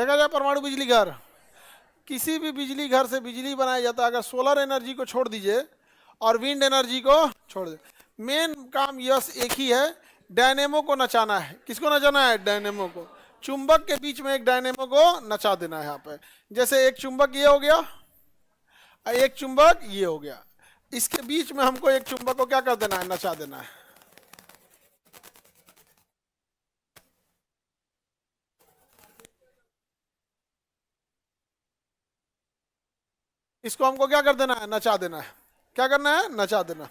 देखा जाए परमाणु बिजली घर, किसी भी बिजली घर से बिजली बनाया जाता है, अगर सोलर एनर्जी को छोड़ दीजिए और विंड एनर्जी को छोड़ दे, मेन काम यस एक ही है, डायनेमो को नचाना है। किसको नचाना है? डायनेमो को। चुंबक के बीच में एक डायनेमो को नचा देना है यहाँ पे। जैसे एक चुंबक ये हो गया, एक चुंबक ये हो गया, इसके बीच में हमको एक चुंबक को क्या कर देना है? नचा देना है। इसको हमको क्या कर देना है? नचा देना है। क्या करना है? नचा देना।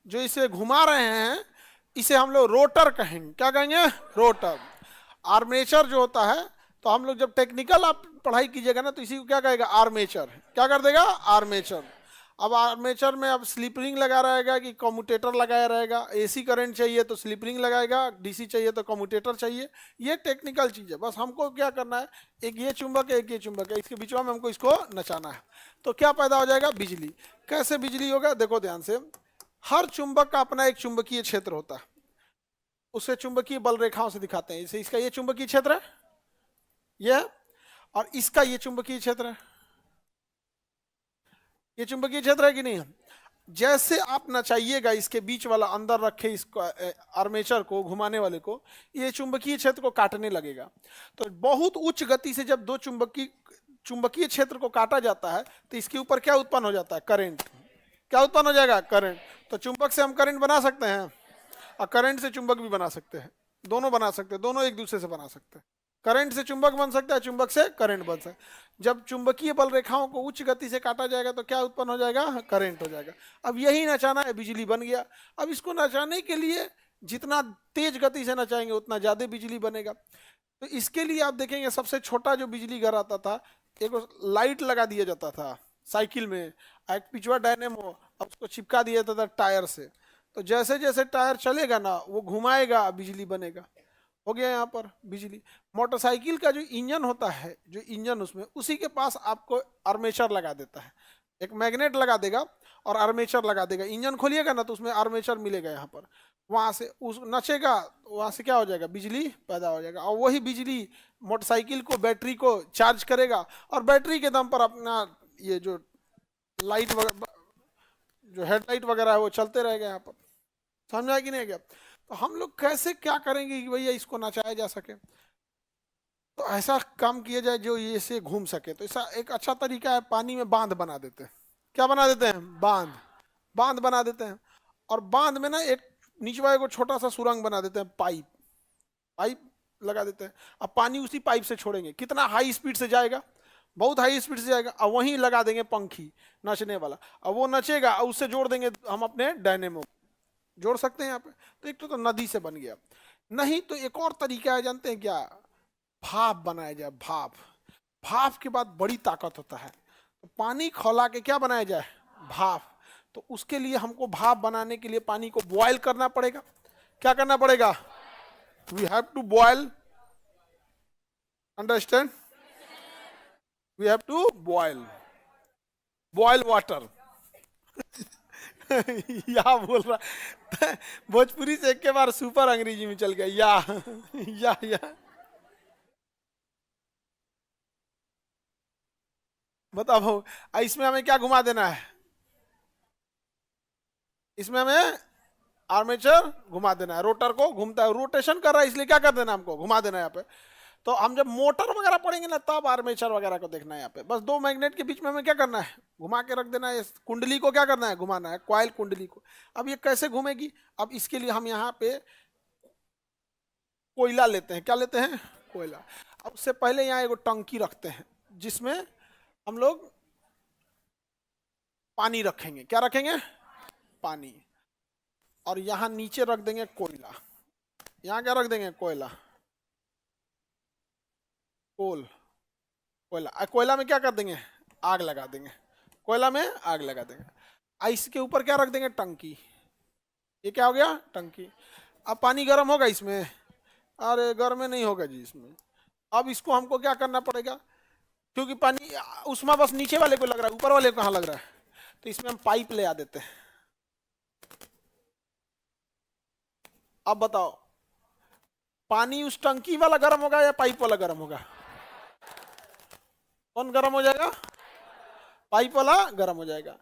जो इसे घुमा रहे हैं इसे हम लोग रोटर कहेंगे। क्या कहेंगे? रोटर। आर्मेचर जो होता है, तो हम लोग जब टेक्निकल आप पढ़ाई कीजिएगा ना, तो इसी को क्या कहेगा? आर्मेचर। क्या कर देगा? आर्मेचर। अब आर्मेचर में अब स्लिप रिंग लगा रहेगा कि कम्यूटेटर लगाया रहेगा। एसी करंट चाहिए तो स्लिप रिंग लगाएगा, डीसी चाहिए तो कम्यूटेटर चाहिए। ये टेक्निकल चीज है। बस हमको क्या करना है, एक ये चुंबक है, एक ये चुंबक है, इसके बीच में हमको इसको नचाना है। तो क्या पैदा हो जाएगा? बिजली। कैसे बिजली होगा? देखो ध्यान से, हर चुंबक का अपना एक चुंबकीय क्षेत्र होता है, उसे चुंबकीय बल रेखाओं से दिखाते हैं। जैसे इसका ये चुंबकीय क्षेत्र है, यह, और इसका ये चुंबकीय क्षेत्र है, ये चुंबकीय क्षेत्र है कि नहीं? जैसे आप नचाइएगा इसके बीच वाला, अंदर रखे इसको आर्मेचर को, घुमाने वाले को, ये चुंबकीय क्षेत्र को काटने लगेगा। तो बहुत उच्च गति से जब दो चुंबकीय क्षेत्र को काटा जाता है, तो इसके ऊपर क्या उत्पन्न हो जाता है? करंट। क्या उत्पन्न हो जाएगा? करंट। तो चुंबक से हम करंट बना सकते हैं, और करंट से चुंबक भी बना सकते हैं। दोनों बना सकते हैं, दोनों एक दूसरे से बना सकते हैं। करंट से चुंबक बन सकता है, चुंबक से करंट बन सकता है। जब चुंबकीय बल रेखाओं को उच्च गति से काटा जाएगा तो क्या उत्पन्न हो जाएगा? करंट हो जाएगा। अब यही नचाना है, बिजली बन गया। अब इसको नचाने के लिए जितना तेज गति से नचाएंगे उतना ज्यादा बिजली बनेगा। तो इसके लिए आप देखेंगे सबसे छोटा जो बिजली घर आता था, एक लाइट लगा दिया जाता था साइकिल में, एक पिछवा डायनेमो, अब उसको चिपका दिया जाता था टायर से। तो जैसे जैसे टायर चलेगा ना, वो घुमाएगा, बिजली बनेगा। हो गया यहाँ पर बिजली। मोटरसाइकिल का जो इंजन होता है, जो इंजन उसमें, उसी के पास आपको आर्मेचर लगा देता है, एक मैग्नेट लगा देगा और आर्मेचर लगा देगा। इंजन खोलिएगा ना तो उसमें आर्मेचर मिलेगा यहाँ पर, वहां से उस नचेगा, वहां से क्या हो जाएगा? बिजली पैदा हो जाएगा। और वही बिजली मोटरसाइकिल को, बैटरी को चार्ज करेगा, और बैटरी के दम पर अपना ये जो लाइट वगैरह, जो हेडलाइट वगैरह है, वो चलते रहेगा यहाँ पर। समझा कि नहीं गया? तो हम लोग कैसे क्या करेंगे कि भैया इसको नचाया जा सके? तो ऐसा काम किया जाए जो ये से घूम सके। तो ऐसा एक अच्छा तरीका है, पानी में बांध बना देते हैं। क्या बना देते हैं? बांध। बांध बना देते हैं, और बांध में ना एक नीचवा को छोटा सा सुरंग बना देते हैं, पाइप। पाइप लगा देते हैं, अब पानी उसी पाइप से छोड़ेंगे। कितना हाई स्पीड से जाएगा? बहुत हाई स्पीड से जाएगा। अब वहीं लगा देंगे पंखी नचने वाला, अब वो नचेगा, और उससे जोड़ देंगे हम अपने डायनेमो। जोड़ सकते हैं यहाँ पे। तो एक तो नदी से बन गया। नहीं तो एक और तरीका है, जानते हैं क्या? भाप बनाया जाए, भाप। भाप के बाद बड़ी ताकत होता है, तो पानी खौला के क्या बनाया जाए? भाप। तो उसके लिए हमको भाप बनाने के लिए पानी को बॉयल करना पड़ेगा। क्या करना पड़ेगा? We have to boil, understand? We have to boil, boil water. या बोल रहा, भोजपुरी से एक के बार सुपर अंग्रेजी में चल गया, या बताओ। इसमें हमें क्या घुमा देना है? इसमें हमें आर्मेचर घुमा देना है, रोटर को घूमता है, रोटेशन कर रहा है, इसलिए क्या कर देना है? हमको घुमा देना है यहाँ पे। तो हम जब मोटर वगैरह पढ़ेंगे ना, तब आर्मेचर वगैरह को देखना है यहाँ पे। बस दो मैग्नेट के बीच में हमें क्या करना है? घुमा के रख देना है। कुंडली को क्या करना है? घुमाना है, कॉइल कुंडली को। अब ये कैसे घूमेगी? अब इसके लिए हम यहाँ पे कोयला लेते हैं। क्या लेते हैं? कोयला। अब उससे पहले यहाँ एक टंकी रखते हैं, जिसमें हम लोग पानी रखेंगे। क्या रखेंगे? पानी। और यहाँ नीचे रख देंगे कोयला। यहाँ क्या रख देंगे? कोयला, कोल, कोयला। कोयला में क्या कर देंगे? आग लगा देंगे। कोयला में आग लगा देंगे। इसके ऊपर क्या रख देंगे? टंकी। ये क्या हो गया? टंकी। अब पानी गर्म होगा इसमें? अरे गर्म नहीं होगा जी इसमें। अब इसको हमको क्या करना पड़ेगा? क्योंकि पानी उसमें बस नीचे वाले को लग रहा है, ऊपर वाले को कहाँ लग रहा है? तो इसमें हम पाइप ले आ देते हैं। अब बताओ, पानी उस टंकी वाला गर्म होगा या पाइप वाला गर्म होगा? कौन गर्म हो जाएगा? पाइप वाला गर्म हो जाएगा।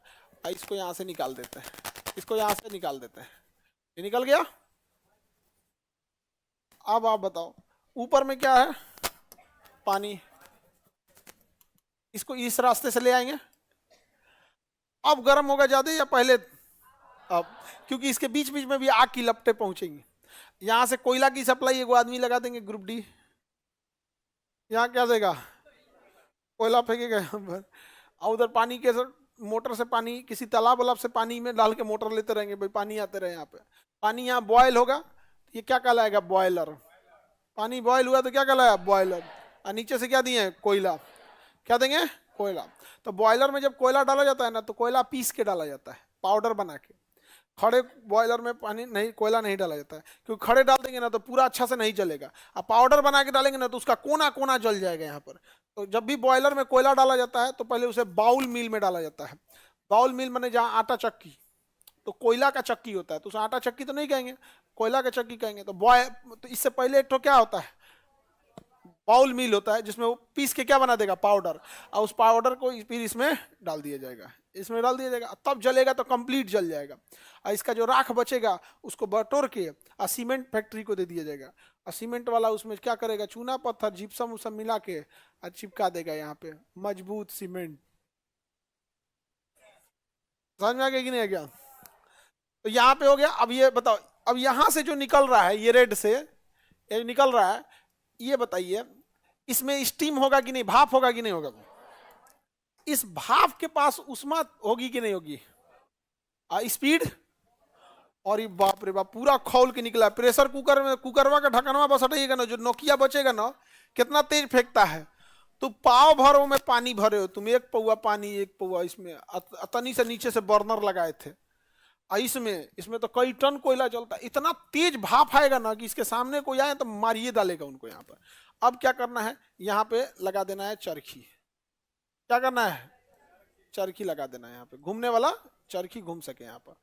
इसको यहां से निकाल देते हैं, इसको यहां से निकाल देते हैं। ये निकल गया। अब आप बताओ ऊपर में क्या है? पानी। इसको इस रास्ते से ले आएंगे। अब गर्म होगा ज्यादा या पहले? अब, क्योंकि इसके बीच बीच में भी आग की लपटें पहुंचेंगी। यहां से कोयला की सप्लाई एगो आदमी लगा देंगे ग्रुप डी, यहाँ क्या देगा? कोयला फेंकेगा यहाँ पर। और उधर पानी के मोटर से पानी, किसी तालाब वालाब से पानी में डाल के मोटर लेते रहेंगे, भाई पानी आते रहे यहाँ पे। पानी यहाँ बॉयल होगा, ये क्या कहलाएगा? बॉयलर। पानी बॉयल हुआ तो क्या कहलाया? बॉयलर। और नीचे से क्या दिए? कोयला। क्या देंगे? कोयला। तो बॉयलर में जब कोयला डाला जाता है ना, तो कोयला पीस के डाला जाता है, पाउडर बना के। खड़े बॉयलर में पानी नहीं, कोयला नहीं डाला जाता है, क्योंकि खड़े डाल देंगे ना तो पूरा अच्छा से नहीं जलेगा। अब पाउडर बना के डालेंगे ना तो उसका कोना कोना जल जाएगा यहाँ पर। तो जब भी बॉयलर में कोयला डाला जाता है तो पहले उसे बाउल मिल में डाला जाता है। बाउल मिल माने जहाँ आटा चक्की, तो कोयला का चक्की होता है, तो उसे आटा चक्की तो नहीं कहेंगे, कोयला का चक्की कहेंगे। तो इससे पहले एक तो क्या होता है? बाउल मिल होता है, जिसमें वो पीस के क्या बना देगा? पाउडर। और उस पाउडर को फिर इसमें डाल दिया जाएगा, इसमें डाल दिया जाएगा, तब जलेगा तो कंप्लीट जल जाएगा। और इसका जो राख बचेगा उसको बटोर के और सीमेंट फैक्ट्री को दे दिया जाएगा। और सीमेंट वाला उसमें क्या करेगा? चूना पत्थर जिप्सम उसम मिला के और चिपका देगा यहाँ पे, मजबूत सीमेंट। समझ में आ गया कि नहीं आ गया? तो यहाँ पे हो गया। अब ये बताओ, अब यहाँ से जो निकल रहा है, ये रेड से ये निकल रहा है, ये बताइए इसमें स्टीम होगा कि नहीं? भाप होगा कि नहीं होगा? इस भाप के पास उष्मा होगी कि नहीं होगी? स्पीड। और ये बाप रे बाप, पूरा खौल के निकला। प्रेशर कुकर में, कुकरवा का ढक्कनवा बस हटाइएगा ना, जो नोकिया बचेगा ना, कितना तेज फेंकता है। तो पाव भरो में पानी भरे हो तुम, एक पौआ पानी, एक पौआ इसमें अतनी से नीचे से बर्नर लगाए थे। इसमें इसमें तो कई टन कोयला जलता है। इतना तेज भाप आएगा ना कि इसके सामने कोई आए तो मारिए डालेगा उनको यहाँ पर। अब क्या करना है? यहाँ पे लगा देना है चरखी। क्या करना है? चरखी लगा देना है यहाँ पे, घूमने वाला चरखी घूम सके यहाँ पर।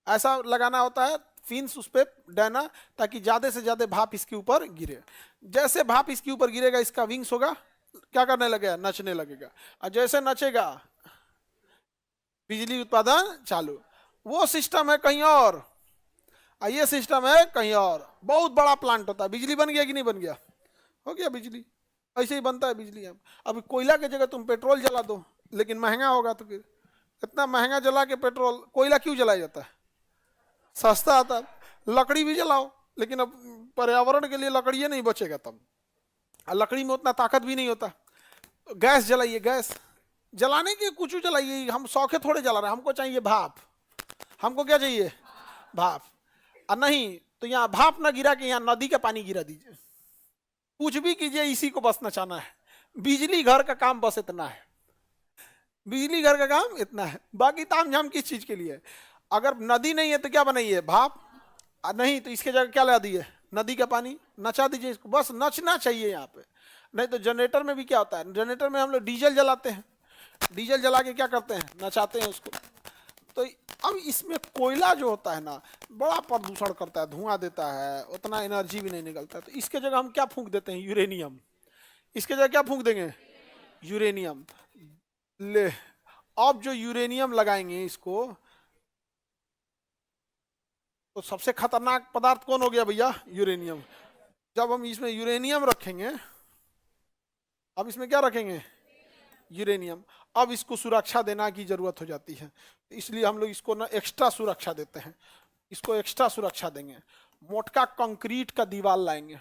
ऐसा लगाना होता है, फिन्स उस पर देना, ताकि ज्यादा से ज्यादा भाप इसके ऊपर गिरे। जैसे भाप इसके ऊपर गिरेगा, इसका विंग्स होगा, क्या करने लगेगा? नचने लगेगा। और जैसे नचेगा, बिजली उत्पादन चालू। वो सिस्टम है कहीं और, ये सिस्टम है कहीं और। बहुत बड़ा प्लांट होता है। बिजली बन गया कि नहीं बन गया? हो गया बिजली। ऐसे ही बनता है बिजली। अब कोयला की जगह तुम पेट्रोल जला दो, लेकिन महंगा होगा। तो फिर इतना महंगा जला के पेट्रोल, कोयला क्यों जलाया जाता है? सस्ता आता है। लकड़ी भी जलाओ, लेकिन अब पर्यावरण के लिए लकड़ी नहीं बचेगा तब। लकड़ी में उतना ताकत भी नहीं होता। गैस जलाइए, गैस जलाने के कुछ जलाइए। हम शौके थोड़े जला रहे हैं, हमको चाहिए भाप। हमको क्या चाहिए? भाप। और नहीं तो यहाँ भाप ना गिरा के यहाँ नदी का पानी गिरा दीजिए। कुछ भी कीजिए, इसी को बस नचाना है। बिजली घर का काम बस इतना है। बिजली घर का काम इतना है, बाकी ताम झाम किस चीज के लिए? अगर नदी नहीं है तो क्या बनाइए? भाप। नहीं तो इसके जगह क्या लगा दिए? नदी का पानी। नचा दीजिए इसको, बस नचना चाहिए यहाँ पे। नहीं तो जनरेटर में भी क्या होता है? जनरेटर में हम लोग डीजल जलाते हैं, डीजल जला के क्या करते हैं? नचाते हैं उसको। तो अब इसमें कोयला जो होता है ना, बड़ा प्रदूषण करता है, धुआं देता है, उतना एनर्जी भी नहीं निकलता। तो इसके जगह हम क्या फूंक देते हैं? यूरेनियम। इसके जगह क्या फूंक देंगे? यूरेनियम। ले, अब जो यूरेनियम लगाएंगे इसको, तो सबसे खतरनाक पदार्थ कौन हो गया भैया? यूरेनियम। जब हम इसमें यूरेनियम रखेंगे, अब इसमें क्या रखेंगे? यूरेनियम। अब इसको सुरक्षा देना की जरूरत हो जाती है, इसलिए हम लोग इसको ना एक्स्ट्रा सुरक्षा देते हैं। इसको एक्स्ट्रा सुरक्षा देंगे, मोटका कंक्रीट का दीवार लाएंगे।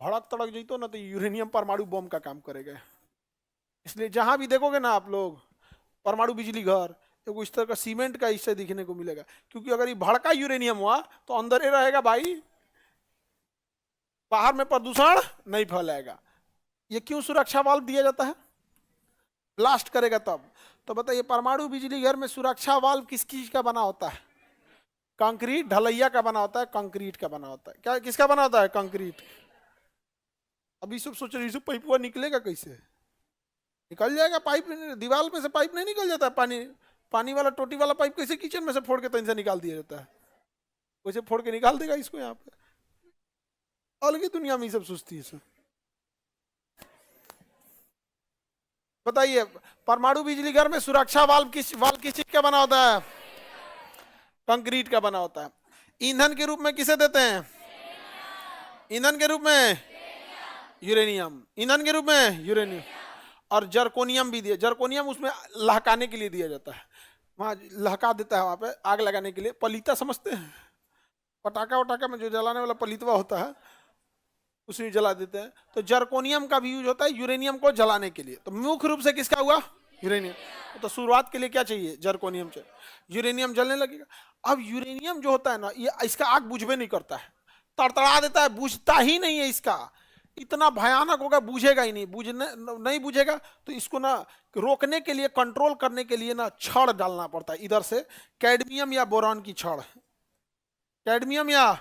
भड़क तड़क जइतो ना तो यूरेनियम परमाणु बम का काम करेगा। इसलिए जहां भी देखोगे ना आप लोग परमाणु बिजली घर, तो इस तरह का सीमेंट का हिस्सा दिखने को मिलेगा। क्योंकि अगर ये भड़का यूरेनियम हुआ तो अंदर ही रहेगा भाई, बाहर में प्रदूषण नहीं फैलाएगा। ये क्यों सुरक्षा वाल्व दिया जाता है? ब्लास्ट करेगा तब। तो बताइए परमाणु बिजली घर में सुरक्षा वाल्व किस चीज का बना होता है? कंक्रीट ढलैया का बना होता है, कंक्रीट का बना होता है। क्या किसका बना होता है? कंक्रीट। अभी सब सोच रहे पाइप निकलेगा कैसे? निकल जाएगा पाइप, दीवार में से पाइप नहीं निकल जाता है। पानी वाला टोटी वाला पाइप कैसे किचन में से फोड़ के तन से निकाल दिया जाता है? वैसे फोड़ के निकाल देगा इसको यहाँ पे। अलग ही दुनिया में ये सब सोचती है सर। बताइए, परमाणु बिजली घर में सुरक्षा वाल्व किस चीज का बना होता है? कंक्रीट का बना होता है। ईंधन के रूप में किसे देते हैं? ईंधन के रूप में यूरेनियम। ईंधन के रूप में यूरेनियम। और जर्कोनियम भी दिया। जर्कोनियम उसमें लहकाने के लिए दिया जाता है, वहां लहका देता है, वहां पे आग लगाने के लिए। पलीता समझते हैं? पटाखा वटाखा में जो जलाने वाला पलीतवा होता है, उसी जला देते हैं। तो जर्कोनियम का भी यूज होता है यूरेनियम को जलाने के लिए। तो मुख्य रूप से किसका हुआ? यूरेनियम। तो शुरुआत के लिए क्या चाहिए? जर्कोनियम चाहिए। यूरेनियम जलने लगेगा। अब यूरेनियम जो होता है ना, ये इसका आग बुझबे नहीं करता है, तड़तड़ा देता है, बुझता ही नहीं है इसका। इतना भयानक होगा, बुझेगा ही नहीं। बुझने नहीं बुझेगा तो इसको ना रोकने के लिए, कंट्रोल करने के लिए ना छड़ डालना पड़ता है इधर से, कैडमियम या बोरॉन की छड़। कैडमियम या,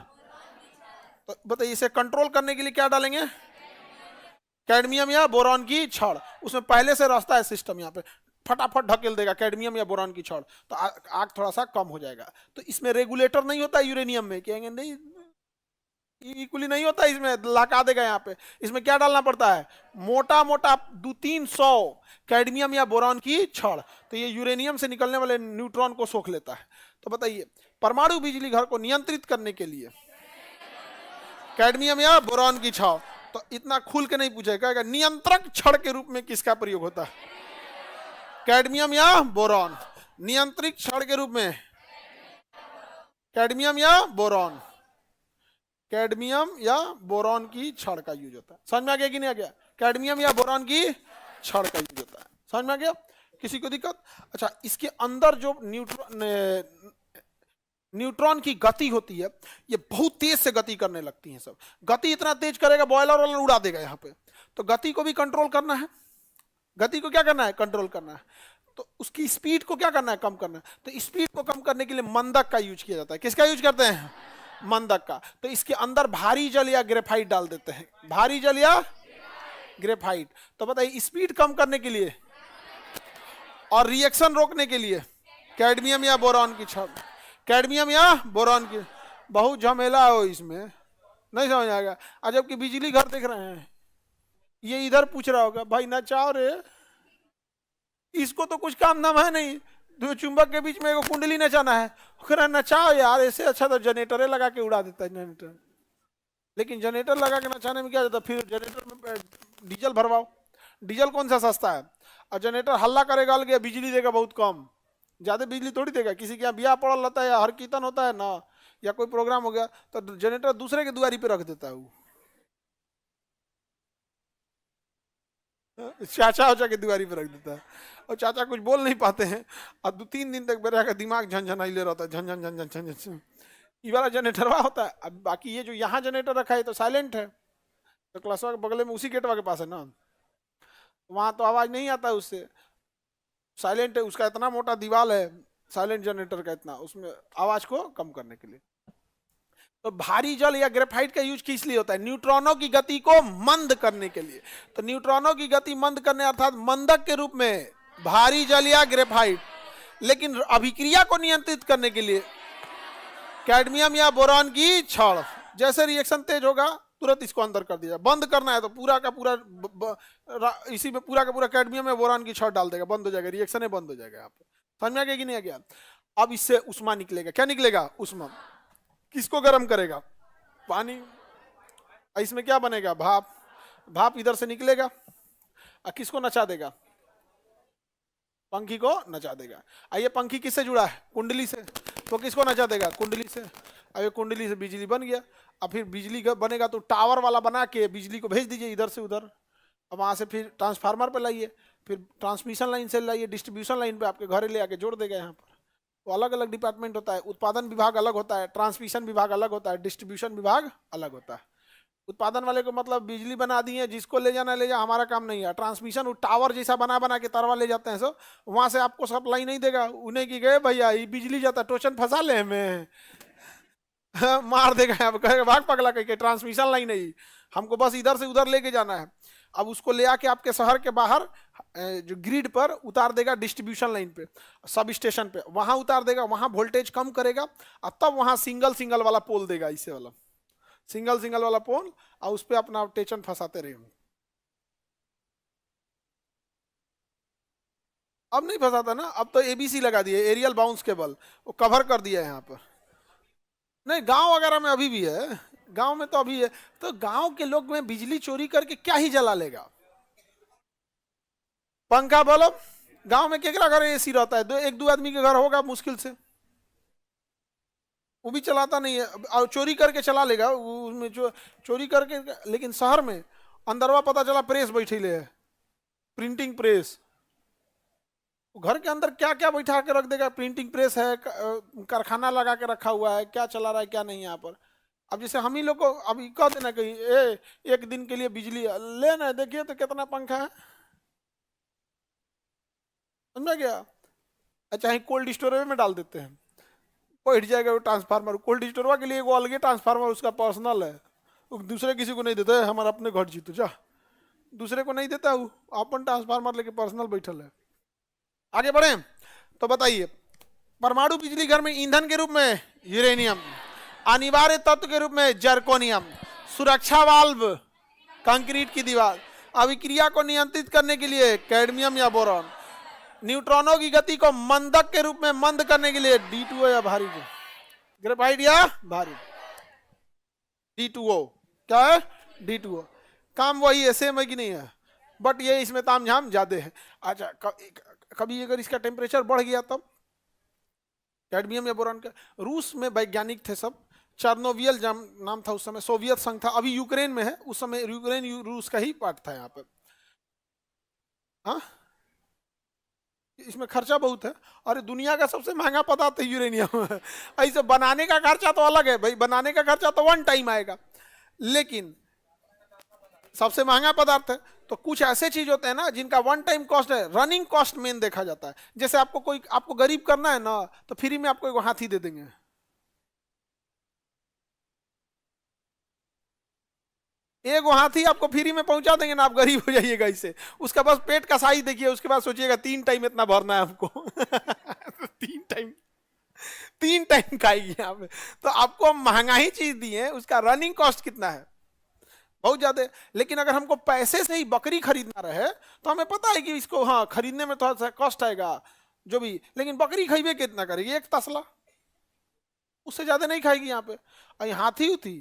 तो बताइए इसे कंट्रोल करने के लिए क्या डालेंगे? कैडमियम या बोरॉन की छड़। उसमें पहले से रास्ता है सिस्टम, यहाँ पे फटाफट ढकेल देगा कैडमियम या बोरॉन की छड़, तो आग थोड़ा सा कम हो जाएगा। तो इसमें रेगुलेटर नहीं होता यूरेनियम में, कहेंगे नहीं इक्वली नहीं होता, इसमें लगा देगा। यहाँ पे इसमें क्या डालना पड़ता है? मोटा मोटा 200-300 कैडमियम या बोरॉन की छड़। तो ये यूरेनियम से निकलने वाले न्यूट्रॉन को सोख लेता है। तो बताइए, परमाणु बिजली घर को नियंत्रित करने के लिए कैडमियम या बोरॉन की छड़। तो इतना खुल के नहीं पूछेगा, नियंत्रक छड़ के रूप में किसका प्रयोग होता है? कैडमियम या बोरॉन। नियंत्रित छड़ के रूप में कैडमियम या बोरॉन। कैडमियम या बोरॉन की छड़ का यूज होता है। समझ में आ गया कि नहीं आ गया? कैडमियम या बोरॉन की छड़ का यूज होता है। समझ में आ गया? किसी को दिक्कत? अच्छा, इसके अंदर जो न्यूट्रॉन की गति होती है, ये बहुत तेज से गति करने लगती है। सब गति इतना तेज करेगा, बॉयलर वाला उड़ा देगा यहाँ पे। तो गति को भी कंट्रोल करना है। गति को क्या करना है? कंट्रोल करना है। तो उसकी स्पीड को क्या करना है? कम करना है। तो स्पीड को कम करने के लिए मंदक का यूज किया जाता है। किसका यूज करते हैं? मंदक का। तो इसके अंदर भारी जल या ग्रेफाइट डाल देते हैं। भारी जल या ग्रेफाइट। तो बताइए, स्पीड कम करने के लिए और रिएक्शन रोकने के लिए कैडमियम या बोरॉन की छड़। कैडमियम या बोरॉन की। बहुत झमेला हो इसमें, नहीं समझ आएगा। अजब की बिजली घर देख रहे हैं, ये इधर पूछ रहा होगा भाई नचाओ रे, इसको तो कुछ काम नाम है नहीं, दो चुंबक के बीच में एक कुंडली नचाना है, नचाओ यार। ऐसे अच्छा तो जनरेटर लगा के उड़ा देता है जनरेटर। लेकिन जनरेटर लगा के नचाने में क्या जाता, फिर जनरेटर में डीजल भरवाओ। डीजल कौन सा सस्ता है? और जनरेटर हल्ला करेगा अलग, बिजली देगा बहुत कम, ज्यादा बिजली थोड़ी देगा। किसी के यहाँ ब्याह पड़ल रहता है या हर कीर्तन होता है ना, या कोई प्रोग्राम हो गया, तो जनरेटर दूसरे के दुआरी पे रख देता है वो, चाचा उचा के दुआरी पे रख देता है। और चाचा कुछ बोल नहीं पाते हैं, और 2-3 दिन तक मेरा दिमाग झनझन ले रहता है, झन झन झन झन झन। ये वाला जनरेटर होता है। अब बाकी ये जो यहाँ जनरेटर रखा है तो साइलेंट है, तो क्लास के बगल में उसी गेटवा के पास है ना, वहां तो आवाज नहीं आता है उससे, साइलेंट है। उसका इतना मोटा दीवार है साइलेंट जनरेटर का, इतना, उसमें आवाज को कम करने के लिए। तो भारी जल या ग्रेफाइट का यूज किस लिए होता है? न्यूट्रॉनों की गति को मंद करने के लिए। तो न्यूट्रॉनों की गति मंद करने अर्थात मंदक के रूप में भारी जल या ग्रेफाइट। लेकिन अभिक्रिया को नियंत्रित करने के लिए कैडमियम या बोरॉन की छड़। जैसे रिएक्शन तेज होगा तुरंत इसको अंदर कर दिया। बंद करना है तो पूरा का पूरा इसी में पूरा का पूरा कैडमियम या बोरॉन की छड़ डाल देगा, बंद हो जाएगा, रिएक्शन बंद हो जाएगा। यहाँ पे समझ में आ गया कि नहीं आ गया? अब इससे उष्मा निकलेगा। क्या निकलेगा? उष्मा। किसको गर्म करेगा? पानी। इसमें क्या बनेगा? भाप। भाप इधर से निकलेगा और किसको नचा देगा? पंखी को नचा देगा। आइए, पंखी किससे जुड़ा है? कुंडली से। तो किसको नचा देगा? कुंडली से। अब ये कुंडली से बिजली बन गया। अब फिर बिजली बनेगा तो टावर वाला बना के बिजली को भेज दीजिए इधर से उधर। अब वहां से फिर ट्रांसफार्मर पे लाइए, फिर ट्रांसमिशन लाइन से लाइए, डिस्ट्रीब्यूशन लाइन पे आपके घर ले आके जोड़ देगा। यहाँ पर तो अलग अलग डिपार्टमेंट होता है। उत्पादन विभाग अलग होता है, ट्रांसमिशन विभाग अलग होता है, डिस्ट्रीब्यूशन विभाग अलग होता है। उत्पादन वाले को मतलब बिजली बना दी है, जिसको ले जाना ले जा, हमारा काम नहीं है। ट्रांसमिशन टावर जैसा बना बना के तरवा ले जाते हैं, सो वहां से आपको सप्लाई नहीं देगा। उन्हें की गए भैया ये बिजली जाता, टोचन फंसा ले हमें मार देगा। अब कहेगा भाग पगला कह के, ट्रांसमिशन लाइन नहीं, हमको बस इधर से उधर लेके जाना है। अब उसको ले आके आपके शहर के बाहर जो ग्रिड पर उतार देगा, डिस्ट्रीब्यूशन लाइन पे, सब स्टेशन पे, वहां उतार देगा, वहां वोल्टेज कम करेगा और तब वहां सिंगल सिंगल वाला पोल देगा, इसे वाला सिंगल सिंगल वाला पोल, और उस पर अपना टेंशन फंसाते रहेंगे। अब नहीं फंसाता ना, अब तो एबीसी लगा दिए, एरियल बाउंस केबल, वो कवर कर दिया है यहाँ पर। नहीं, गांव वगैरह में अभी भी है, गांव में तो अभी है। तो गांव के लोग में बिजली चोरी करके क्या ही जला लेगा? पंखा बल्ब, गांव में केकरा घर एसी रहता है? एक दो आदमी के घर होगा मुश्किल से, वो भी चलाता नहीं है, और चोरी करके चला लेगा उसमें जो चोरी करके। लेकिन शहर में अंदरवा पता चला प्रेस बैठी ले है, प्रिंटिंग प्रेस, घर के अंदर क्या क्या बैठा के रख देगा, प्रिंटिंग प्रेस है, कारखाना लगा के रखा हुआ है, क्या चला रहा है क्या नहीं यहाँ पर। अब जैसे हम ही लोग को अभी कह देना कहीं एक दिन के लिए बिजली लेना है, देखिए तो कितना पंखा है, समझा गया? अच्छा, ही कोल्ड स्टोरेज में डाल देते हैं, बैठ जाएगा वो ट्रांसफार्मर। कोल्ड स्टोरेज के लिए वो अलग ट्रांसफार्मर उसका पर्सनल है, वो दूसरे किसी को नहीं देता है, हमारा अपने घर जीतो जा, दूसरे को नहीं देता, वो अपन ट्रांसफार्मर लेके पर्सनल बैठल है। आगे बढ़े तो बताइए, परमाणु बिजली घर में ईंधन के रूप में यूरेनियम, अनिवार्य तत्व के रूप में जर्कोनियम, सुरक्षा वाल्व कंक्रीट की दीवार, अभिक्रिया को नियंत्रित करने के लिए कैडमियम या बोरॉन, न्यूट्रॉनों की गति को मंदक के रूप में मंद करने के लिए D2O या भारी ग्रेफाइट या भारी D2O। क्या है? D2O। काम वही है, सेम है कि नहीं है, बट ये इसमें तामझाम ज्यादा है। अच्छा, कभी अगर इसका टेम्परेचर बढ़ गया तब, कैडमियम या बोरॉन का, रूस में वैज्ञानिक थे सब, चर्नोबियल नाम था उस समय, सोवियत संघ था, अभी यूक्रेन में है, उस समय यूक्रेन रूस का ही पार्ट था यहाँ पे। हाँ, इसमें खर्चा बहुत है, और दुनिया का सबसे महंगा पदार्थ है यूरेनियम। ऐसे बनाने का खर्चा तो अलग है भाई, बनाने का खर्चा तो वन टाइम आएगा, लेकिन सबसे महंगा पदार्थ है। तो कुछ ऐसे चीज होते हैं ना जिनका वन टाइम कॉस्ट है, रनिंग कॉस्ट मेन देखा जाता है। जैसे आपको गरीब करना है ना, तो फ्री में आपको एक हाथी दे देंगे, एक हाथी आपको फ्री में पहुंचा देंगे ना, आप गरीब हो जाइएगा इससे। उसका बस पेट का साइज देखिए, उसके बाद सोचिएगा 3 टाइम इतना भरना है हमको। 3 टाइम, 3 टाइम खाएगी यहाँ पे। तो आपको महंगा ही चीज दी है, उसका रनिंग कॉस्ट कितना है? बहुत ज्यादा। लेकिन अगर हमको पैसे से ही बकरी खरीदना रहे, तो हमें पता है कि इसको हाँ खरीदने में थोड़ा सा कॉस्ट आएगा जो भी, लेकिन बकरी खाइबे कितना करेगी? एक तसला, उससे ज्यादा नहीं खाएगी यहाँ पे। हाथी उथी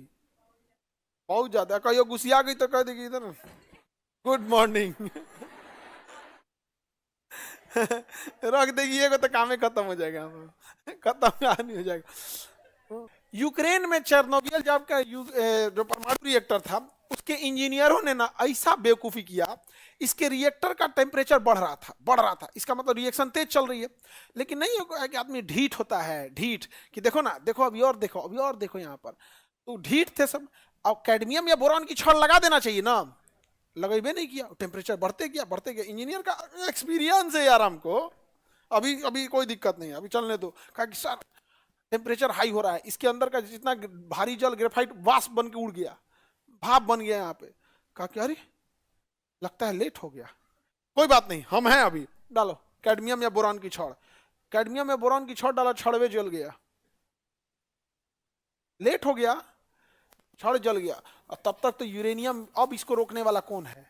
बहुत ज्यादा, कहियो गुस्सिया गई तो कह देगी इधर गुड मॉर्निंग। रख देगी, ये तो काम खत्म हो जाएगा, खत्म कहानी हो जाएगा। यूक्रेन में चेर्नोबिल जब का जो परमाणु रिएक्टर था, उसके इंजीनियरों ने ना ऐसा बेवकूफी किया, इसके रिएक्टर का टेम्परेचर बढ़ रहा था, इसका मतलब रिएक्शन तेज चल रही है। लेकिन नहीं होगा कि आदमी ढीठ होता है, ढीठ कि देखो ना, देखो अभी और देखो, अभी और देखो यहाँ पर, तो ढीठ थे सब। अब कैडमियम या बोरॉन की छड़ लगा देना चाहिए ना, लगेबे नहीं किया, टेम्परेचर बढ़ते गया। इंजीनियर का एक्सपीरियंस है यार हमको, अभी अभी कोई दिक्कत नहीं है, अभी चलने दो। कहा कि सर टेम्परेचर हाई हो रहा है, इसके अंदर का जितना भारी जल ग्रेफाइट वाष्प बन के उड़ गया, भाप बन गया यहाँ पे। कहा कि अरे लगता है लेट हो गया, कोई बात नहीं, हम हैं अभी, डालो कैडमियम या बोरॉन की छड़। कैडमियम या बोरॉन की छड़ डाला, छड़वे जल गया, लेट हो गया, छड़ जल गया। और तब तक तो यूरेनियम, अब इसको रोकने वाला कौन है?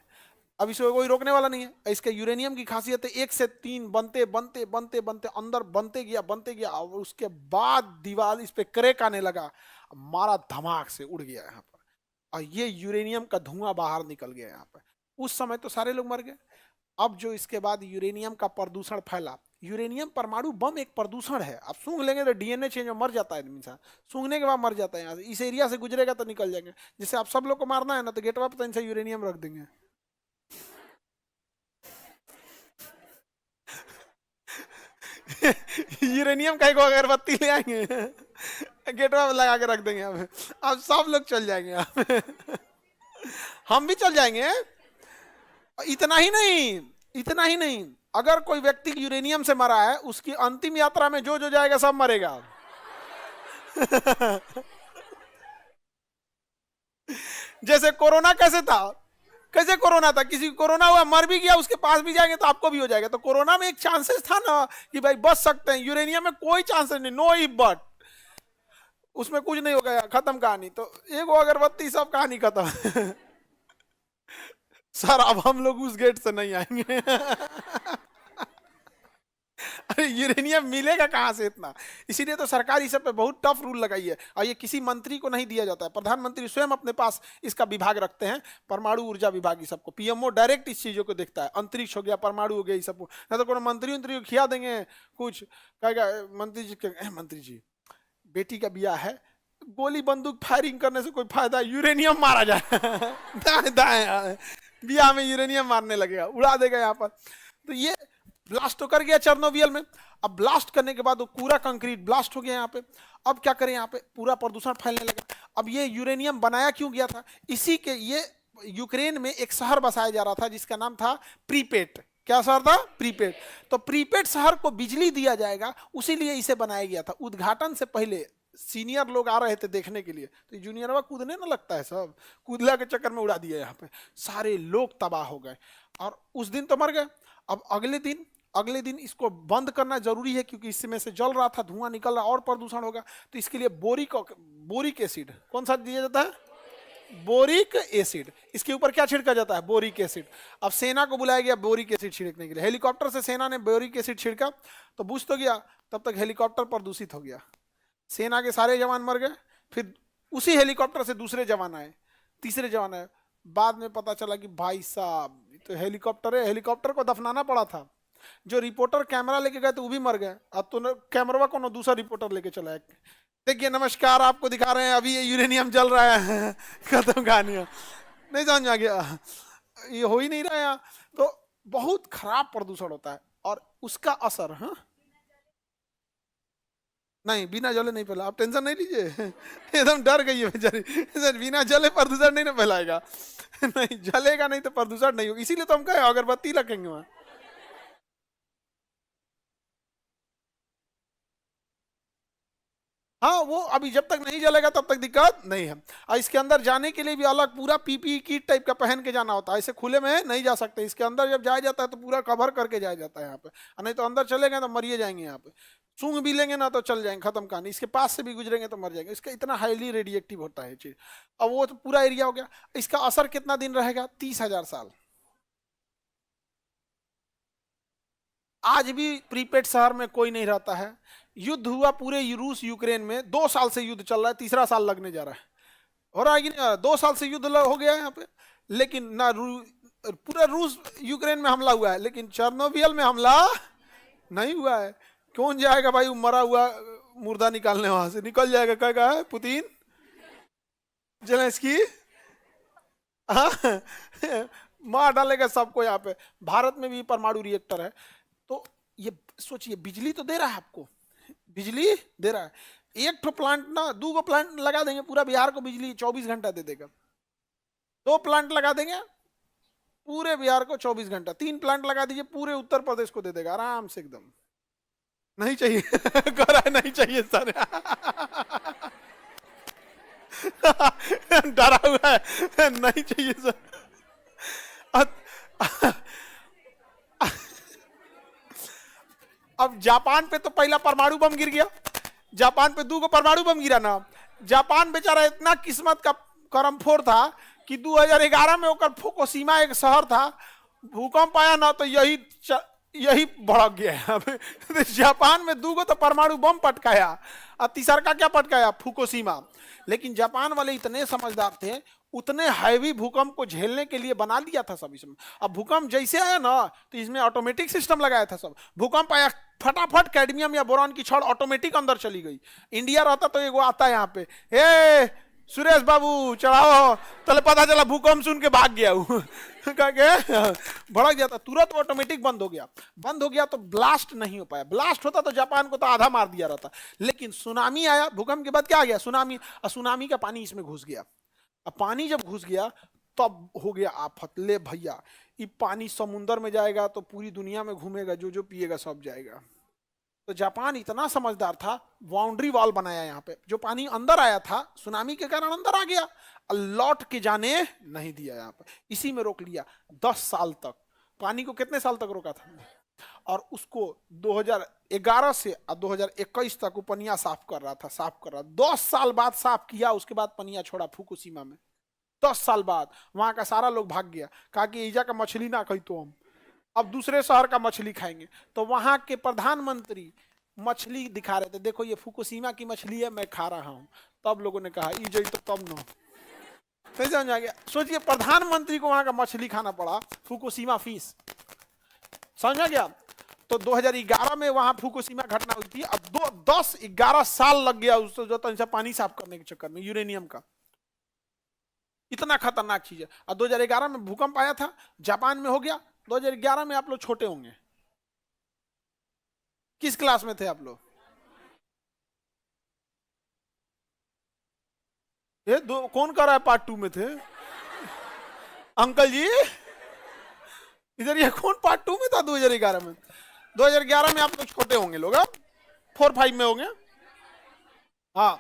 अब इसको कोई रोकने वाला नहीं है। इसके यूरेनियम की खासियत है 1 से 3 बनते बनते बनते बनते अंदर बनते गया, और उसके बाद दीवार इस पे क्रैक आने लगा, मारा धमाक से उड़ गया यहाँ पर, और ये यूरेनियम का धुआं बाहर निकल गया यहाँ पर। उस समय तो सारे लोग मर गए। अब जो इसके बाद यूरेनियम का प्रदूषण फैला, यूरेनियम परमाणु बम एक प्रदूषण है। आप सूंघ लेंगे तो डीएनए चेंज में मर जाता है इंसान, सूंघने के बाद मर जाता है। यहाँ से इस एरिया से गुजरेगा तो निकल जाएंगे। जैसे आप सब लोग को मारना है ना, तो गेटवा पर इनसे यूरेनियम रख देंगे। यूरेनियम का एक अगरबत्ती ले आएंगे, गेटवा पे लगा के रख देंगे, अब सब लोग चल जाएंगे। हम भी चल जाएंगे। इतना ही नहीं, अगर कोई व्यक्ति यूरेनियम से मरा है, उसकी अंतिम यात्रा में जो जो जाएगा सब मरेगा। जैसे कोरोना कैसे कोरोना था, किसी को कोरोना हुआ, मर भी गया, उसके पास भी जाएंगे तो आपको भी हो जाएगा। तो कोरोना में एक चांसेस था ना कि भाई बच सकते हैं, यूरेनियम में कोई चांसेस नहीं, नो इफ बट, उसमें कुछ नहीं हो गया, खत्म कहानी। तो एक अगरबत्ती, सब कहानी खत्म। सर अब हम लोग उस गेट से नहीं आएंगे। यूरेनियम मिलेगा कहाँ से इतना? इसीलिए तो सरकार इस सब पे बहुत टफ रूल लगाई है, और ये किसी मंत्री को नहीं दिया जाता है। प्रधानमंत्री स्वयं अपने पास इसका विभाग रखते हैं, परमाणु ऊर्जा विभाग। इस सबको पीएमओ डायरेक्ट इस चीजों को देखता है, अंतरिक्ष हो गया, परमाणु हो गया, इस सबको। नहीं तो कोनो मंत्री को खिया देंगे कुछ, कहेगा मंत्री जी बेटी का ब्याह है, गोली बंदूक फायरिंग करने से कोई फायदा, यूरेनियम मारा जाए। दाएं दाएं ब्याह में यूरेनियम मारने लगेगा, उड़ा देगा यहाँ पर। तो ये ब्लास्ट तो कर गया चेर्नोबिल में। अब ब्लास्ट करने के बाद वो पूरा कंक्रीट ब्लास्ट हो गया यहाँ पे। अब क्या करें, यहाँ पे पूरा प्रदूषण फैलने लगा। अब ये यूरेनियम बनाया क्यों गया था? इसी के ये यूक्रेन में एक शहर बसाया जा रहा था जिसका नाम था प्रीपेट। क्या शहर था? प्रीपेट। तो प्रीपेट शहर को बिजली दिया जाएगा, उसी लिए इसे बनाया गया था। उद्घाटन से पहले सीनियर लोग आ रहे थे देखने के लिए, तो जूनियर कूदने ना लगता है, सब कूदला के चक्कर में उड़ा दिया यहाँ पे। सारे लोग तबाह हो गए, और उस दिन तो मर गए। अब अगले दिन इसको बंद करना जरूरी है, क्योंकि इसमें से जल रहा था, धुआं निकल रहा और प्रदूषण होगा। तो इसके लिए बोरिक एसिड, कौन सा दिया जाता है? Boric acid. इसके ऊपर क्या छिड़का जाता है? Boric acid. अब सेना को बुलाया गया बोरिक एसिड छिड़कने के लिए। हेलीकॉप्टर से सेना ने बोरिक एसिड छिड़का, तो बुझ तो गया, तब तक हेलीकॉप्टर प्रदूषित हो गया, सेना के सारे जवान मर गए। फिर उसी हेलीकॉप्टर से दूसरे जवान आए, तीसरे जवान आए। बाद में पता चला कि भाई साहब तो हेलीकॉप्टर है, हेलीकॉप्टर को दफनाना पड़ा था। जो रिपोर्टर कैमरा लेके गए तो वो भी मर गए। अब तो कैमरा को दूसरा रिपोर्टर लेके चला है, देखिए नमस्कार आपको दिखा रहे हैं अभी ये यूरेनियम जल रहा है। खत्म कहानी। नहीं समझ आ गया, ये हो ही नहीं रहा है। तो बहुत खराब प्रदूषण होता है, और उसका असर नहीं, बिना जले नहीं फैला। आप टेंशन नहीं लीजिए, एकदम डर गई है बेचारी। सर बिना जले प्रदूषण नहीं ना फैलाएगा। नहीं जलेगा नहीं तो प्रदूषण नहीं होगा, इसीलिए तो हम कहे अगरबत्ती रखेंगे वहां। हाँ, वो अभी जब तक नहीं जलेगा तब तक दिक्कत नहीं है। और इसके अंदर जाने के लिए भी अलग पूरा पीपी किट टाइप का पहन के जाना होता है, ऐसे खुले में नहीं जा सकते। इसके अंदर जब जाया जाता है तो पूरा कवर करके जाया जाता है यहाँ पे, और नहीं तो अंदर चले गए तो मरिए जाएंगे। यहाँ पे सूंघ भी लेंगे ना तो चल जाएंगे, खत्म कहानी। इसके पास से भी गुजरेंगे तो मर जाएंगे। इसका इतना हाईली रेडिएक्टिव होता है चीज। अब वो तो पूरा एरिया हो गया। इसका असर कितना दिन रहेगा? 30,000 साल। आज भी प्रीपेड शहर में कोई नहीं रहता है। युद्ध हुआ पूरे रूस यूक्रेन में, 2 साल से युद्ध चल रहा है, तीसरा साल लगने जा रहा है। हो रहा है कि नहीं? 2 साल से युद्ध हो गया है यहाँ पे, लेकिन ना पूरा रूस यूक्रेन में हमला हुआ है, लेकिन चेर्नोबिल में हमला नहीं हुआ है। कौन जाएगा भाई मरा हुआ मुर्दा निकालने? वहां से निकल जाएगा, कहेगा है पुतिन, जेलेंस्की, हाँ, मार डालेगा सबको। यहाँ पे भारत में भी परमाणु रिएक्टर है। तो ये सोचिए, बिजली तो दे रहा है आपको, बिजली दे रहा है। एक तो प्लांट ना, 2 प्लांट लगा देंगे, पूरा बिहार को बिजली 24 घंटा दे देगा। 2 प्लांट लगा देंगे, पूरे बिहार को 24 घंटा। 3 प्लांट लगा दीजिए, पूरे उत्तर प्रदेश को दे देगा आराम से एकदम। नहीं चाहिए। कह रहा है नहीं चाहिए सर। डरा हुआ है, नहीं चाहिए सर। अब जापान पे तो पहला परमाणु बम गिर गया, जापान पे 2 परमाणु बम गिरा ना। जापान बेचारा इतना किस्मत का करमफोर था कि 2011 में ओकर फुकुशिमा एक शहर था, भूकंप आया ना तो यही भड़क गया। जापान में 2 तो परमाणु बम पटकाया, और तीसरा का क्या पटकाया? फुकुशिमा। लेकिन जापान वाले इतने समझदार थे, उतने हैवी भूकंप को झेलने के लिए बना लिया था सब इसमें। अब भूकंप जैसे आया ना तो इसमें ऑटोमेटिक सिस्टम लगाया था सब। भूकंप आया, फटाफट कैडमियम या बोरॉन की छड़ ऑटोमेटिक अंदर चली गई। इंडिया रहता तो एगो आता है यहाँ पे, हे सुरेश बाबू चढ़ाओ, तो पता चला भूकंप सुन के भाग गया। भड़क जाता, तुरंत ऑटोमेटिक बंद हो गया। बंद हो गया तो ब्लास्ट नहीं हो पाया। ब्लास्ट होता तो जापान को तो आधा मार दिया रहता। लेकिन सुनामी आया, भूकंप के बाद क्या आ गया? सुनामी। और सुनामी का पानी इसमें घुस गया। अब पानी जब घुस गया तब हो गया आफत। ले भैया, ये पानी समुंदर में जाएगा तो पूरी दुनिया में घूमेगा, जो जो पिएगा सब जाएगा। तो जापान इतना समझदार था, बाउंड्री वॉल बनाया यहाँ पे। जो पानी अंदर आया था सुनामी के कारण अंदर आ गया, लौट के जाने नहीं दिया यहाँ पे, इसी में रोक लिया 10 साल तक। पानी को कितने साल तक रोका था? और उसको 2011 से 2021 तक वो पनिया साफ कर रहा था। 10 साल बाद साफ किया, उसके बाद पनिया छोड़ा फुकुशिमा में। 10 साल बाद वहां का सारा लोग भाग गया, कहा कि ईजा का मछली ना कही तो हम अब दूसरे शहर का मछली खाएंगे, तो वहां के प्रधानमंत्री मछली दिखा रहे थे, देखो ये फुकुशिमा की मछली है, मैं खा रहा हूं। तब लोगों ने कहा ई जई तो तब न, नहीं समझ आ गया? सोचिए प्रधानमंत्री को वहां का मछली खाना पड़ा, फुकुशिमा फिश, समझ आ गया? तो 2011 में वहां फुकुशिमा घटना हुई थी। अब 10-11 साल लग गया उसको जो तो पानी साफ करने के चक्कर में, यूरेनियम का, इतना खतरनाक चीज है। और 2011 में भूकंप आया था, जापान में हो गया। 2011 में आप लोग छोटे होंगे, किस क्लास में थे आप लोग? ये दो कौन कर रहा है पार्ट 2 में थे? अंकल जी इधर, ये कौन पार्ट 2 में था 2011 में? 2011 में आप लोग छोटे होंगे, लोग 4-5 में होंगे। हाँ,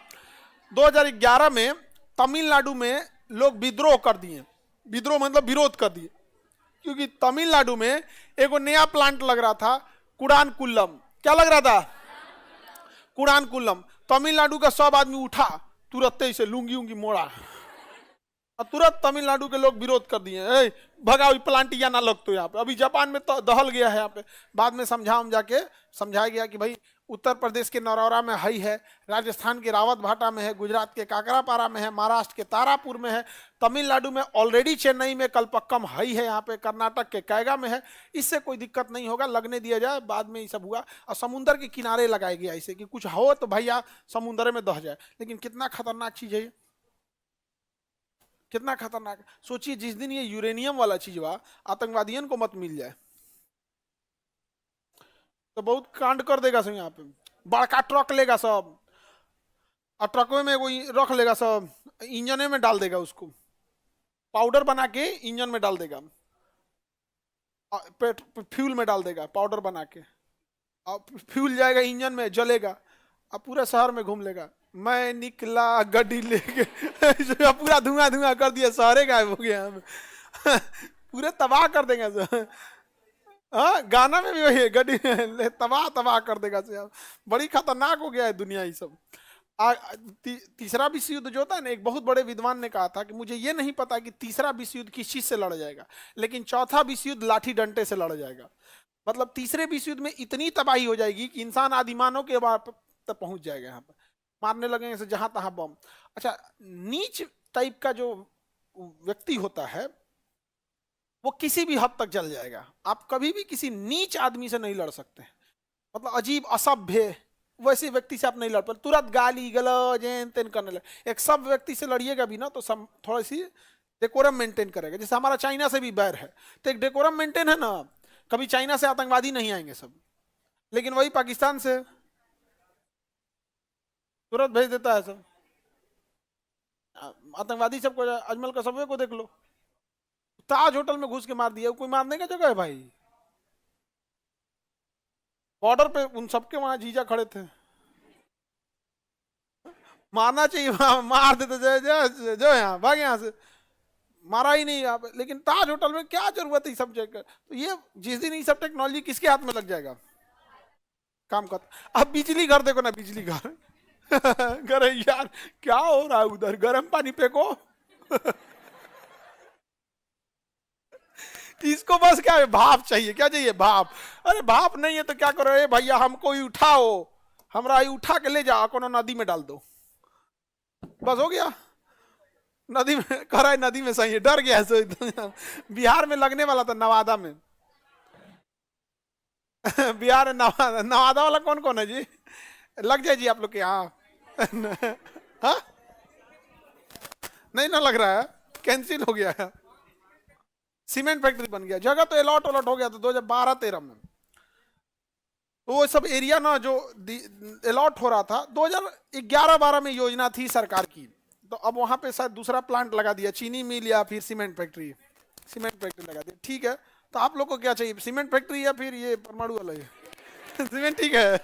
2011 में तमिलनाडु में लोग विद्रोह कर दिए, विद्रोह मतलब विरोध कर दिए, क्योंकि तमिलनाडु में एक नया प्लांट लग रहा था, कुडानकुल्लम। क्या लग रहा था? कुडानकुल्लम। तमिलनाडु का सब आदमी उठा, तुरंत ही से लुंगी उंगी मोड़ा, और तुरंत तमिलनाडु के लोग विरोध कर दिए, भगाओ प्लांट या ना लग तो यहाँ पे। अभी जापान में तो दहल गया है यहाँ पे, बाद में समझाया गया कि भाई उत्तर प्रदेश के नरौरा में हई है, राजस्थान के रावत भाटा में है, गुजरात के काकरापारा में है, महाराष्ट्र के तारापुर में है, तमिलनाडु में ऑलरेडी चेन्नई में कल्पक्कम हई है, यहाँ पे कर्नाटक के कैगा में है। इससे कोई दिक्कत नहीं होगा, लगने दिया जाए। बाद में ये सब हुआ और समुद्र के किनारे लगाया गया ऐसे कि कुछ हो तो भैया समुद्र में दह जाए। लेकिन कितना खतरनाक चीज है ये, कितना खतरनाक। सोचिए जिस दिन ये यूरेनियम वाला चीज हुआ, आतंकवादियों को मत मिल जाए तो बहुत कांड कर देगा सब। यहाँ पे बड़का ट्रक लेगा सब, और ट्रक में कोई रख लेगा सब, इंजन में डाल देगा, उसको पाउडर बना के इंजन में डाल देगा, फ्यूल में डाल देगा पाउडर बना के, और फ्यूल जाएगा इंजन में, जलेगा, और पूरे शहर में घूम लेगा, मैं निकला गड्डी लेके पूरा धुआं धुआं कर दिया, सारे गायब हो गया पूरे तबाह कर देंगे सर। हाँ, गाना में भी वही है, गड्डी तबाह तबाह कर देगा सर। बड़ी खतरनाक हो गया है दुनिया ये सब। तीसरा विश्व युद्ध जो था ना, एक बहुत बड़े विद्वान ने कहा था कि मुझे ये नहीं पता कि तीसरा विश्व युद्ध किस चीज से लड़ा जाएगा, लेकिन चौथा विश्व युद्ध लाठी डंडे से लड़ा जाएगा। मतलब तीसरे विश्व युद्ध में इतनी तबाही हो जाएगी कि इंसान आदिमानव के तक पहुंच जाएगा, यहाँ पर मारने लगेंगे से जहां तहां बम। अच्छा, नीच टाइप का जो व्यक्ति होता है वो किसी भी हद तक जल जाएगा। आप कभी भी किसी नीच आदमी से नहीं लड़ सकते, मतलब अजीब असभ्य वैसे व्यक्ति से आप नहीं लड़ पाते, तुरंत गाली गलौज एन तेन करने लगे। एक सब व्यक्ति से लड़िएगा भी ना तो थोड़ी सी डेकोरम मेंटेन करेगा। जैसे हमारा चाइना से भी बैर है तो एक डेकोरम मेंटेन है ना, कभी चाइना से आतंकवादी नहीं आएंगे सब, लेकिन वही पाकिस्तान से तुरंत भेज देता है सब आतंकवादी सबको। अजमल का सबवे को देख लो, ताज होटल में घुस के मार दिया, कोई मारने का जगह है भाई? बॉर्डर पे उन सबके वहां जीजा खड़े थे, मारना चाहिए मार देते, जो यहाँ भाग यहाँ से, मारा ही नहीं आप। लेकिन ताज होटल में क्या जरूरत है सब जगह? तो ये जिस दिन ये सब टेक्नोलॉजी किसके हाथ में लग जाएगा, काम कर। अब बिजली घर देखो ना, बिजली घर घर यार क्या हो रहा है उधर, गर्म पानी फेंको इसको बस क्या है, भाप चाहिए। क्या चाहिए? भाप। अरे भाप नहीं है तो क्या करो, ए भैया हमको ही उठाओ, हमरा ही उठा के ले जाओ, कोनो नदी में डाल दो, बस हो गया। नदी में कह रहा है, नदी में सही है, डर गया है बिहार में लगने वाला था, नवादा में बिहार में नवादा वाला कौन कौन है जी? लग जाए जी आप लोग के यहाँ हाँ? नहीं ना लग रहा है, कैंसिल हो गया है। सीमेंट फैक्ट्री बन गया, जगह तो अलॉट अलॉट हो गया था 2012-13 में। तो वो सब एरिया ना जो अलॉट हो रहा था 2011-12 में योजना थी सरकार की, तो अब वहां पे शायद दूसरा प्लांट लगा दिया, चीनी मिल या फिर सीमेंट फैक्ट्री लगा दी। ठीक है, तो आप लोग को क्या चाहिए, सीमेंट फैक्ट्री या फिर ये परमाणु वाला? ये सीमेंट ठीक है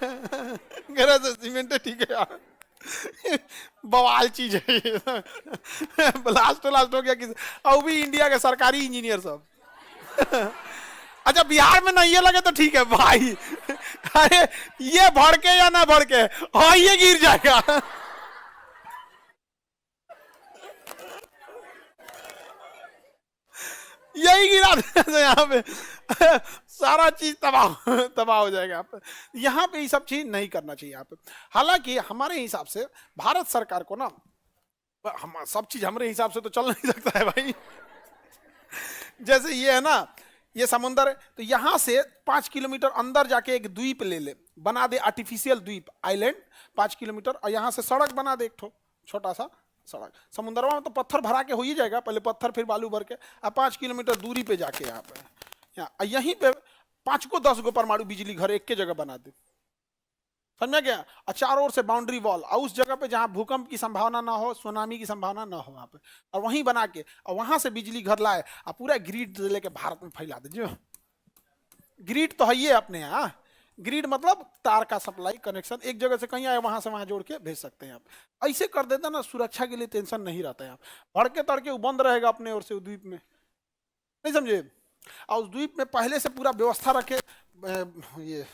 सीमेंट ठीक है यार बवाल चीज है ये लास्ट हो गया किसी, और भी इंडिया के सरकारी इंजीनियर सब अच्छा बिहार में नहीं ये लगे तो ठीक है भाई अरे ये भड़के या ना भड़के, हाँ ये गिर जाएगा यही गिरा यहाँ पे सारा चीज तबाह तबाह हो जाएगा। आप यहाँ पे ये सब चीज नहीं करना चाहिए आप। हालांकि हमारे हिसाब से भारत सरकार को ना, हम सब चीज हमारे हिसाब से तो चल नहीं सकता है भाई। जैसे ये है ना, ये समुंदर है, तो यहां से 5 किलोमीटर अंदर जाके एक द्वीप ले ले, बना दे आर्टिफिशियल द्वीप आइलैंड 5 किलोमीटर, और यहां से सड़क बना दे, एक ठो छोटा सा सड़क। समुंदरवा में तो पत्थर भरा के हो ही जाएगा, पहले पत्थर फिर बालू भर के, अब 5 किलोमीटर दूरी पे जाके यहाँ पे यहीं पे 5 को 10 गो परमाणु बिजली घर एक के जगह बना दे, समझा गया। और चारों ओर से बाउंड्री वॉल, और उस जगह पे जहां भूकंप की संभावना ना हो, सुनामी की संभावना ना हो वहां पे, और वहीं बना के और वहां से बिजली घर लाए और पूरा ग्रिड लेके भारत में फैला दे। जो ग्रिड तो है ये अपने यहाँ, ग्रिड मतलब तार का सप्लाई कनेक्शन, एक जगह से कहीं आए वहां से वहां जोड़ के भेज सकते हैं आप। ऐसे कर देता ना, सुरक्षा के लिए टेंशन नहीं रहता है। आप भड़के तड़के वो बंद रहेगा अपने ओर से द्वीप में, नहीं समझे। और उस द्वीप में पहले से पूरा व्यवस्था रखे, ये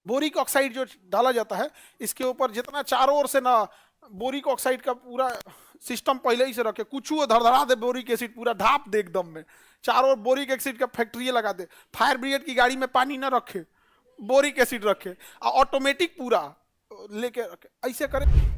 बोरिक ऑक्साइड जो डाला जाता है इसके ऊपर, जितना चारों ओर से ना बोरिक ऑक्साइड का पूरा सिस्टम पहले ही से रखे, कुछ वो धड़धड़ा दे बोरिक एसिड, पूरा ढाप दे एकदम में, चारों ओर बोरिक एसिड का फैक्ट्री लगा दे, फायर ब्रिगेड की गाड़ी में पानी ना रखे, बोरिक एसिड रखे, और ऑटोमेटिक पूरा लेके रखे, ऐसे करे।